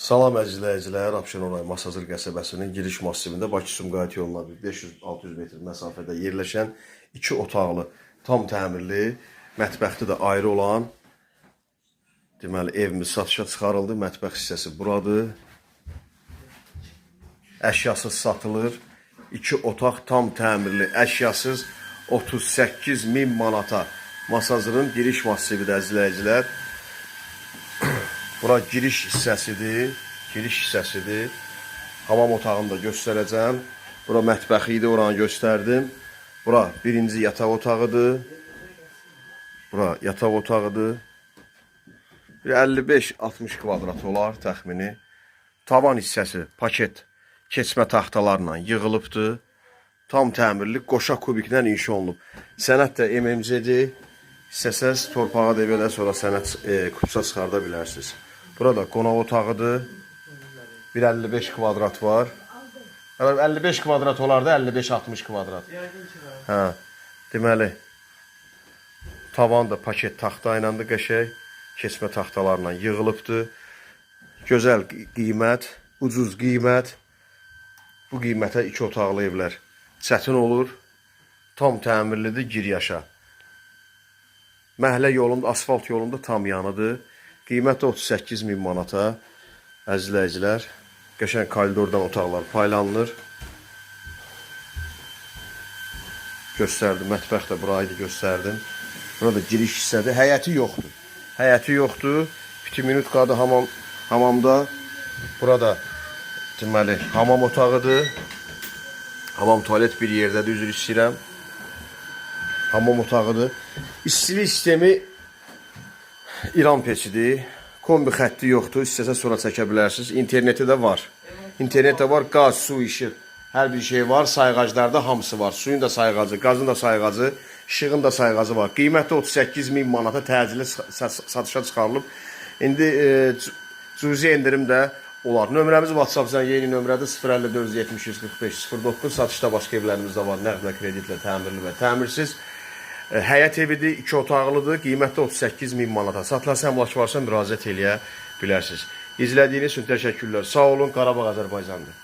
Salam əzizləyicilər, Abşeron Masazır qəsəbəsinin giriş massivində Bakı-Sumqayıt yoluna 500-600 metr məsafədə yerləşən 2 otaqlı, tam təmirli, mətbəxti də ayrı olan deməli evimiz satışa çıxarıldı. Mətbəx hissəsi buradır. Əşyasız satılır. 2 otaq tam təmirli, əşyasız 38.000 manata. Masazırın giriş massividir əzizləyicilər. Bura giriş hissəsidir. Hamam otağını da göstərəcəm. Bura mətbəxi idi, oranı göstərdim. Bura birinci yataq otağıdır. Bura yataq otağıdır. 55-60 kvadrat olar təxmini. Tavan hissəsi paket keçmə taxtalarla yığılıbdır. Tam təmirli, qoşa kubiklə inşa olunub. Sənət də MMC-dir. İstəsəz torpağa da belə sonra sənət kutusa çıxarda bilərsiniz. Burada qonaq otağıdır. 155 kvadrat var. 55 kvadrat olardı, 55-60 kvadrat. Hə, deməli, tavan da paket taxta ilə də qəşəng, keçmə taxtalarla yığılıbdır. Gözəl qiymət, ucuz qiymət. Bu qiymətə 2 otaqlı evlər çətin olur. Tam təmirlidir, gir yaşa. Məhəllə yolunda, asfalt yolunda tam yanıdır. Qiymət 38.000 manata. Əzizləyicilər, qəşəng koridordan otaqlar paylanılır. Göstərdim, mətbəx də burayı göstərdim. Burada giriş hissədir. Həyəti yoxdur. Həyəti yoxdur. Piti minutkadır hamamda. Burada deməli hamam otağıdır. Hamam tualet bir yerdədir, üzr istəyirəm. Hamam otağıdır. İstilik sistemi İran peçidir. Kombi xətti yoxdur. İstəsə sonra çəkə bilərsiniz. İnterneti də var. İnternet də var. Qaz, su, işıq. Hər bir şey var. Sayğaclarda hamısı var. Suyun da sayğacı, qazın da sayğacı, işığın da sayğacı var. Qiyməti 38.000 manata təcili satışa çıxarılıb. İndi cüzi endirim də olar. Nömrəmiz WhatsApp yeni nömrədir. 054 70 45 09. Satışda başqa evlərimiz də var. Nəqd və kreditlə təmirli və təmirsiz. Həyət evidir, 2 otaqlıdır, qiymətdə 38.000 manata. Satılan əmlak varsa müraciət eləyə bilərsiniz. İzlədiyiniz üçün təşəkkürlər. Sağ olun, Qarabağ Azərbaycandır.